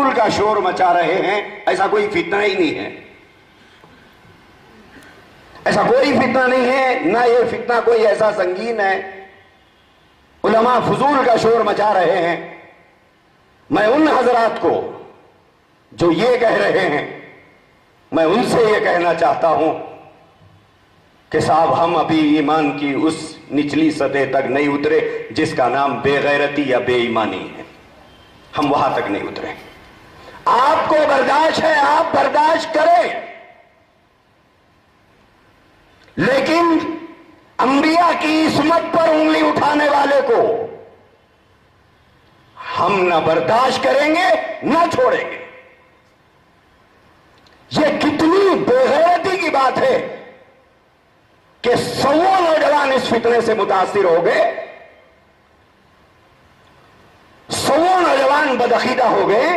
फजूल का शोर मचा रहे हैं, ऐसा कोई फितना ही नहीं है। ऐसा कोई फितना नहीं है, ना ये फितना कोई ऐसा संगीन है। उलमा फजूल का शोर मचा रहे हैं। मैं उन हजरात को जो ये कह रहे हैं, मैं उनसे ये कहना चाहता हूं कि साहब, हम अभी ईमान की उस निचली सतह तक नहीं उतरे जिसका नाम बेगैरती या बेईमानी है। हम वहां तक नहीं उतरे। आपको बर्दाश्त है, आप बर्दाश्त करें, लेकिन अंबिया की इस्मत पर उंगली उठाने वाले को हम न बर्दाश्त करेंगे न छोड़ेंगे। यह कितनी बेगैरती की बात है कि 100 नौजवान इस फितने से मुतासिर हो गए, 100 नौजवान बदअकीदा हो गए।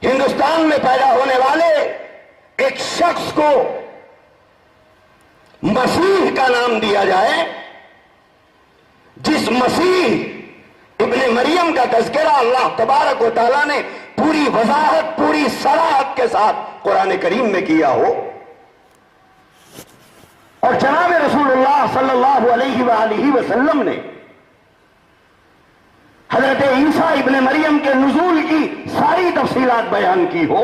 हिंदुस्तान में पैदा होने वाले एक शख्स को मसीह का नाम दिया जाए, जिस मसीह इब्ने मरियम का तज़किरा अल्लाह तबारक व तआला ने पूरी वजाहत, पूरी सराहत के साथ कुरान करीम में किया हो, और जनाब रसूलुल्लाह सल्लल्लाहु अलैहि वसल्लम ने हजरत ईसा इब्ने मरियम के नुज़ूल की सारी तफसीलात बयान की हो,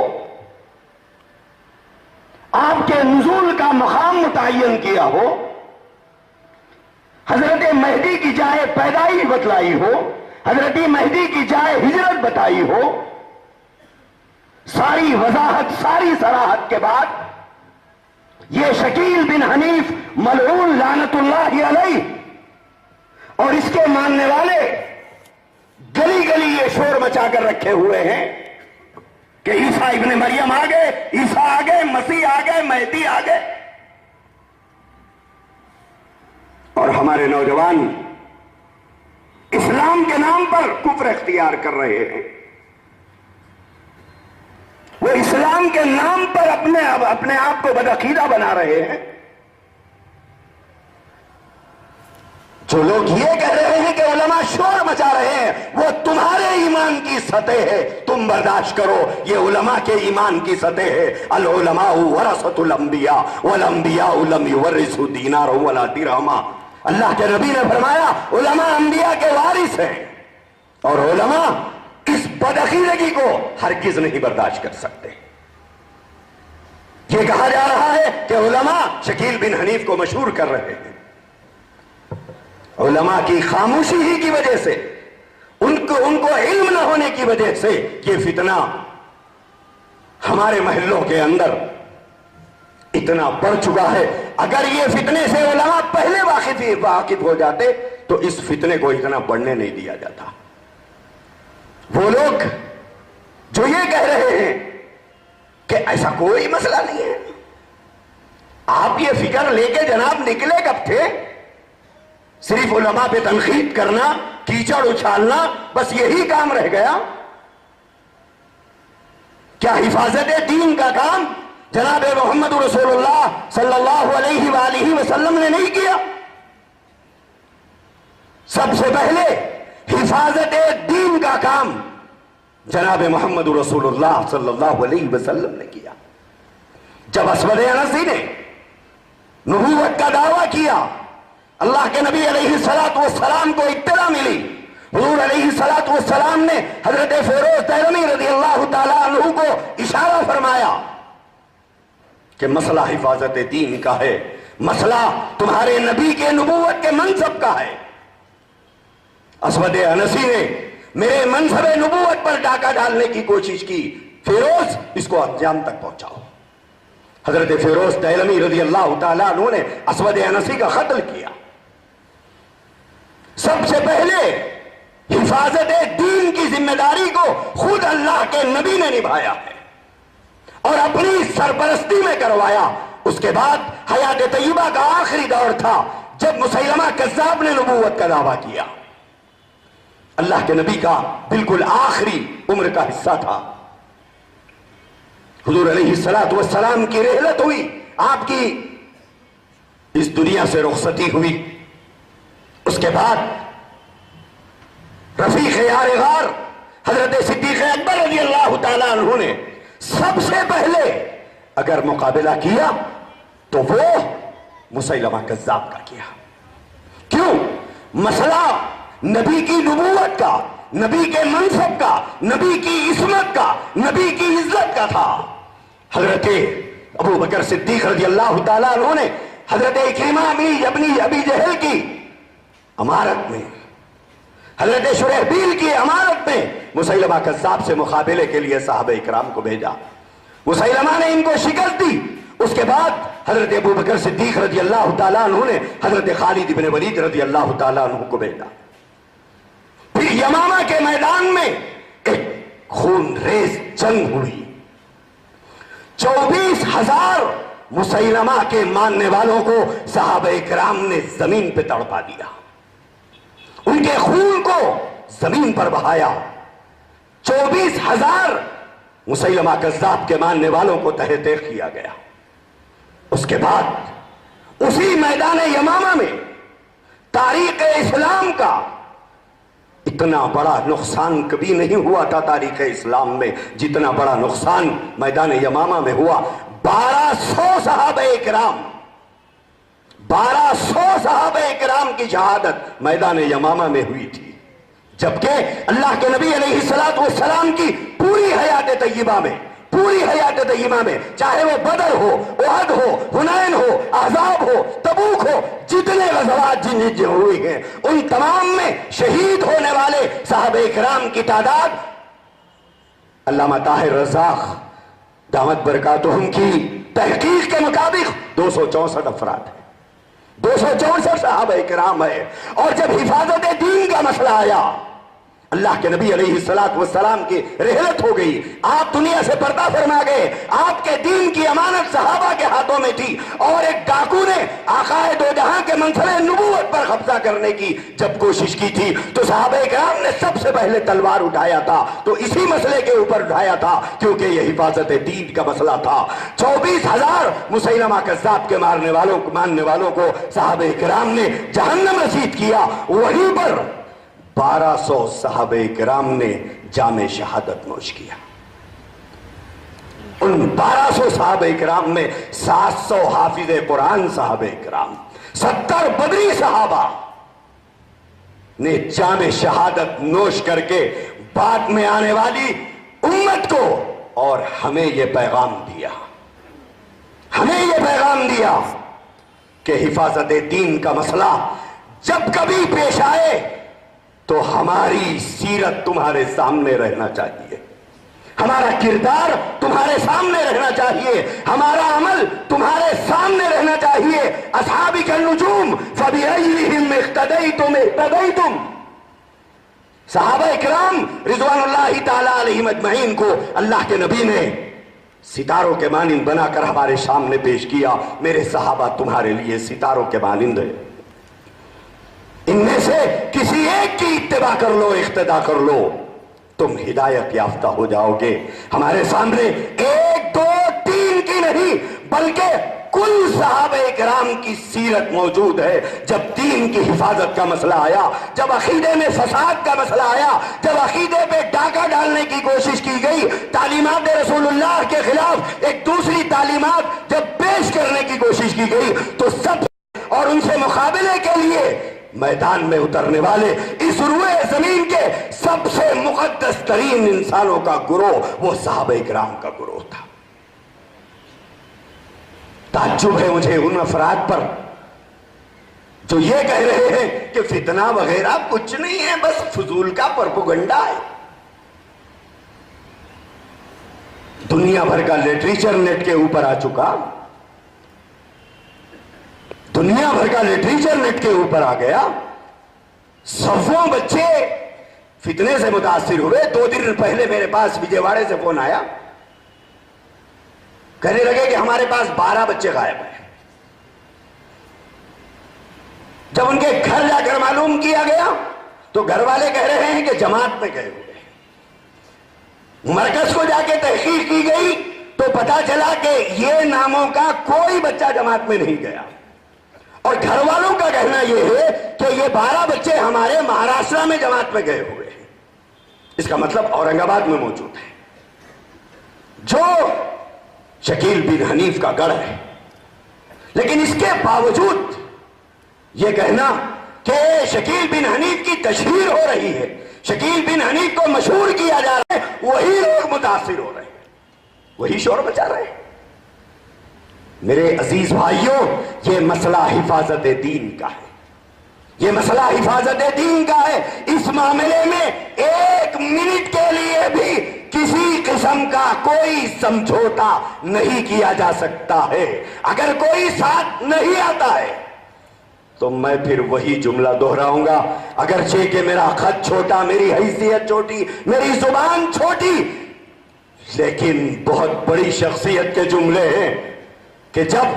आपके नुज़ूल का मकाम मुतय्यन किया हो, हजरत मेहदी की जाए पैदाइश बतलाई हो, हजरत मेहदी की जाए हिजरत बताई हो, सारी वजाहत, सारी सराहत के बाद ये शकील बिन हनीफ मलऊन लानतुल्लाहि अलैहि और इसके मानने वाले गली गली ये शोर मचा कर रखे हुए हैं कि ईसा इब्ने मरियम आ गए, ईसा आ गए, मसीह आ गए, मेहदी आ गए। और हमारे नौजवान इस्लाम के नाम पर कुफ्र इख्तियार कर रहे हैं। वो इस्लाम के नाम पर अपने आप को बदअकीदा बना रहे हैं। जो लोग ये कह रहे हैं कि उलमा शोर मचा रहे हैं, वो तुम्हारे ईमान की सतह है, तुम बर्दाश्त करो। ये उलमा के ईमान की सतह है। अल उलमाउ वरसतुल अंबिया वल अंबियाउ लम युवरिसु दीनारन वला दिरहमा। अल्लाह के नबी ने फरमाया, उलमा अंबिया के वारिस हैं, और उलमा इस बदअकीदगी को हरगिज नहीं बर्दाश्त कर सकते। ये कहा जा रहा है कि उलमा शकील बिन हनीफ को मशहूर कर रहे हैं। उलमा की खामोशी ही की वजह से, उनको इल्म न होने की वजह से ये फितना हमारे महल्लों के अंदर इतना बढ़ चुका है। अगर ये फितने से उलमा पहले वाकिफ हो जाते तो इस फितने को इतना बढ़ने नहीं दिया जाता। वो लोग जो ये कह रहे हैं कि ऐसा कोई मसला नहीं है, आप ये फिक्र लेके जनाब निकले कब थे? सिर्फ उलमा पे तनकीद करना, कीचड़ उछालना, बस यही काम रह गया। क्या हिफाजत दीन का काम जनाब मोहम्मद रसूलुल्लाह सल्लल्लाहु अलैहि वसल्लम ने नहीं किया? सबसे पहले हिफाजत दीन का काम जनाब मोहम्मद रसूलुल्लाह सल्लल्लाहु अलैहि वसल्लम ने किया। जब अस्वद अनसी ने नबूवत का दावा किया, अल्लाह के नबी अलैहिस्सलातु वस्सलाम को इत्तला मिली, हुजूर अलैहिस्सलातु वस्सलाम ने हजरत फिरोज दैलमी रज़ियल्लाहु ताला अन्हु को इशारा फरमाया कि मसला हिफाजत दीन का है, मसला तुम्हारे नबी के नबूवत के मनसब का है। अस्वद अनसी ने मेरे मनसब नबूवत पर डाका डालने की कोशिश की, फिरोज इसको अंजाम तक पहुंचाओ। हजरत फिरोज दैलमी रज़ियल्लाहु ताला अन्हु ने अस्वद अनसी का कत्ल किया। सबसे पहले हिफाजत दीन की जिम्मेदारी को खुद अल्लाह के नबी ने निभाया है और अपनी सरपरस्ती में करवाया। उसके बाद हयात तय्यबा का आखिरी दौर था जब मुसैलमा कज़्ज़ाब ने नबूवत का दावा किया। अल्लाह के नबी का बिल्कुल आखिरी उम्र का हिस्सा था। हुजूर अलैहिस्सलातु वस्सलाम की रहलत हुई, आपकी इस दुनिया से रुखसती हुई। उसके बाद रफीक यार गार हजरत सिद्दीक़ अकबर ताला अन्हु ने सबसे पहले अगर मुकाबला किया तो वो मुसैलमा कज़्ज़ाब का किया। क्यों? मसला नबी की नबूवत का, नबी के मनसब का, नबी की इस्मत का, नबी की इज्जत का था। हजरत अबू बकर सिद्दीक रज़ियल्लाहु ताला अन्हु ने हजरत इक्रिमा अपनी अबी जहल की अमारत में, हजरत शुरहबील की अमारत में मुसैलमा कज़्ज़ाब से मुकाबले के लिए साहबे इकराम को भेजा। मुसैलमा ने इनको शिकस्त दी। उसके बाद हजरत अबू बकर सिद्दीक रज़ियल्लाहु ताला अन्हु ने हजरत खालिद इब्न वलीद रज़ियल्लाहु ताला अन्हु को भेजा। फिर यमामा के मैदान में एक खून रेज जंग हुई। 24,000 मुसैलमा के मानने वालों को सहाबा इकराम ने जमीन पे तड़पा दिया, उनके खून को जमीन पर बहाया। 24,000 मुसैलमा कज़्ज़ाब के मानने वालों को तहे तह किया गया। उसके बाद उसी मैदान यमामा में तारीख इस्लाम का इतना बड़ा नुकसान कभी नहीं हुआ था तारीख इस्लाम में जितना बड़ा नुकसान मैदान यमामा में हुआ। 1200 सहाबे किराम, 1200 सहाबे किराम की शहादत मैदान यमामा में हुई थी। जबकि अल्लाह के नबी अलैहिस्सलातु वस्सलाम की पूरी हयात तय्यबा में, पूरी हयात तय्यबा में, चाहे वो बदर हो, उहद हो, हुनैन हो, अहज़ाब हो, तबूक हो, जितने गज़वात जिन हुए हैं उन तमाम में शहीद होने वाले सहाबे किराम की तादाद अल्लामा ताहिर रज़ाक़ दामत बरकातुहुम की तहकीक के मुताबिक 264 अफराद है, 264 सहाबा किराम है। और जब हिफाजत दीन का मसला आया, अल्लाह के नबी अलैहिस्सलातु वस्सलाम की रहलत हो गई, आप दुनिया से पर्दा फरमा गए, आपके दीन की अमानत सहाबा के हाथों में थी और एक डाकू ने आकाए दो जहां के मंसले नबूवत पर कब्जा करने की जब कोशिश की थी तो सहाबा किराम ने सबसे पहले तलवार उठाया था, तो इसी मसले के ऊपर उठाया था क्योंकि यह हिफाजत दीन का मसला था। 24,000 मुसैलमा कज़्ज़ाब के मानने वालों को सहाबा किराम ने जहन्नम रसीद किया। वहीं पर 1200 सहाबे किराम ने जामे शहादत नोश किया। उन 1200 सहाबे किराम में 700 हाफिज़े कुरान सहाबे किराम, 70 बदरी सहाबा ने जामे शहादत नोश करके बाद में आने वाली उम्मत को और हमें यह पैगाम दिया, हमें यह पैगाम दिया कि हिफाजत दीन का मसला जब कभी पेश आए तो हमारी सीरत तुम्हारे सामने रहना चाहिए, हमारा किरदार तुम्हारे सामने रहना चाहिए, हमारा अमल तुम्हारे सामने रहना चाहिए। अस्हाबिकन नुजूम फबिअय्यिहिम इक्तदैतुम। सहाबा किराम रिज़वानुल्लाहि ताला अलैहिम अजमईन को अल्लाह के नबी ने सितारों के मानिंद बनाकर हमारे सामने पेश किया। मेरे सहाबा तुम्हारे लिए सितारों के मानिंद है, इनमें से किसी एक की इत्तिबा कर लो, इख्तिदा कर लो, तुम हिदायत याफ्ता हो जाओगे। हमारे सामने 1, 2, 3 की नहीं बल्कि कुल सहाबे किराम की सीरत मौजूद है। जब दीन की हिफाजत का मसला आया, जब अकीदे में फसाद का मसला आया, जब अकीदे पे डाका डालने की कोशिश की गई, तालीमात रसूलुल्लाह के खिलाफ एक दूसरी तालीमात जब पेश करने की कोशिश की गई तो सब और उनसे मुकाबले के लिए मैदान में उतरने वाले इस रुए जमीन के सबसे मुकद्दस तरीन इंसानों का गुरोह वो सहाबा किराम का गुरोह था। ताज्जुब है मुझे उन अफराद पर जो ये कह रहे हैं कि फितना वगैरह कुछ नहीं है, बस फजूल का प्रोपेगेंडा है। दुनिया भर का लिटरेचर नेट के ऊपर आ चुका, दुनिया भर का लिटरेचर नेट के ऊपर आ गया। सफों बच्चे फितने से मुतासिर हुए। 2 दिन पहले मेरे पास विजयवाड़े से फोन आया, कहने लगे कि हमारे पास 12 बच्चे गायब हैं। जब उनके घर जाकर मालूम किया गया तो घर वाले कह रहे हैं कि जमात में गए हुए। मरकज को जाके तहकीक की गई तो पता चला कि ये नामों का कोई बच्चा जमात में नहीं गया। और घर वालों का कहना यह है कि ये 12 बच्चे हमारे महाराष्ट्र में जमात में गए हुए हैं। इसका मतलब औरंगाबाद में मौजूद है। जो शकील बिन हनीफ का गढ़ है। लेकिन इसके बावजूद यह कहना कि शकील बिन हनीफ की तशहीर हो रही है, शकील बिन हनीफ को मशहूर किया जा रहा है, वही लोग मुतासिर हो रहे हैं, वही शोर मचा रहे हैं। मेरे अजीज भाइयों, यह मसला हिफाजत दीन का है, यह मसला हिफाजत दीन का है। इस मामले में एक मिनट के लिए भी किसी किस्म का कोई समझौता नहीं किया जा सकता है। अगर कोई साथ नहीं आता है तो मैं फिर वही जुमला दोहराऊंगा, अगरचे कि मेरा खत छोटा, मेरी हैसियत छोटी, मेरी जुबान छोटी, लेकिन बहुत बड़ी शख्सियत के जुमले हैं कि जब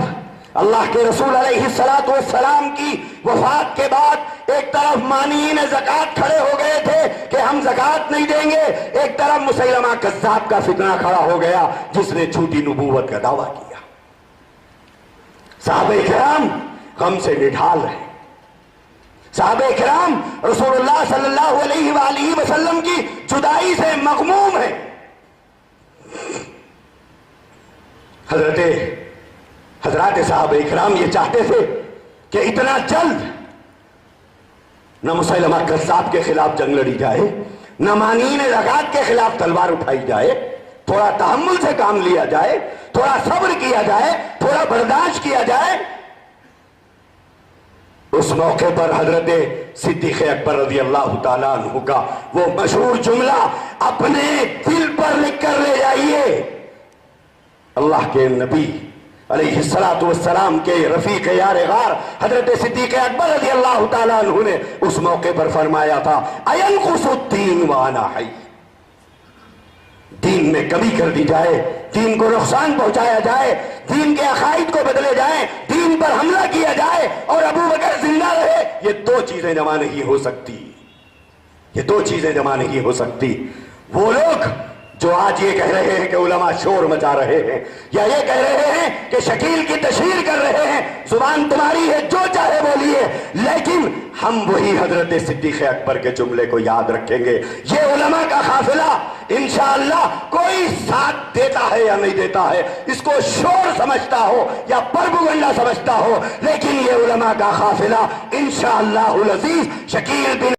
अल्लाह के रसूल अलैहिस्सलातु वस्सलाम की वफात के बाद एक तरफ मानीन ज़कात खड़े हो गए थे कि हम ज़कात नहीं देंगे, एक तरफ मुसैलमा कज़्ज़ाब का फितना खड़ा हो गया जिसने झूठी नबूवत का दावा किया। सहाबे किराम गम से निढाल रहे, सहाबे किराम रसूलुल्लाह सल्लल्लाहु अलैहि वसल्लम की जुदाई से मगमूम है। हजरात साहबे किराम ये चाहते थे कि इतना जल्द न मुसैलमा कज़्ज़ाब के खिलाफ जंग लड़ी जाए, न मानीन ज़कात के खिलाफ तलवार उठाई जाए, थोड़ा तहम्मुल से काम लिया जाए, थोड़ा सब्र किया जाए, थोड़ा बर्दाश्त किया जाए। उस मौके पर हजरत सिद्दीक़ अकबर रज़ी अल्लाह तआला अन्हु का वो मशहूर जुमला अपने दिल पर लिख कर ले जाइए। अल्लाह के नबी अलैहिस्सलातु वस्सलाम के रफीक यार गार हजरत सिद्दीक़ अकबर रज़ी अल्लाह तआला अन्हु ने उस मौके पर फरमाया था, अयनकुसुद्दीन व अना हय्य, दीन में कमी कर दी जाए, दीन को नुकसान पहुंचाया जाए, दीन के अकायद को बदले जाए, दीन पर हमला किया जाए और अबू बकर जिंदा रहे, ये दो चीजें जमा नहीं हो सकती, ये दो चीजें जमा नहीं हो सकती। वो लोग जो आज ये कह रहे हैं कि उलमा शोर मचा रहे हैं, या ये कह रहे हैं कि शकील की तशहीर कर रहे हैं, जुबान तुम्हारी है, जो चाहे बोलिए, लेकिन हम वही हजरत सिद्दीक़ अकबर के जुमले को याद रखेंगे। ये उलमा का काफिला इंशाअल्लाह कोई साथ देता है या नहीं देता है, इसको शोर समझता हो या प्रोपेगेंडा समझता हो, लेकिन ये उलमा का काफिला इंशाअल्लाहुल अज़ीज़ शकील बिन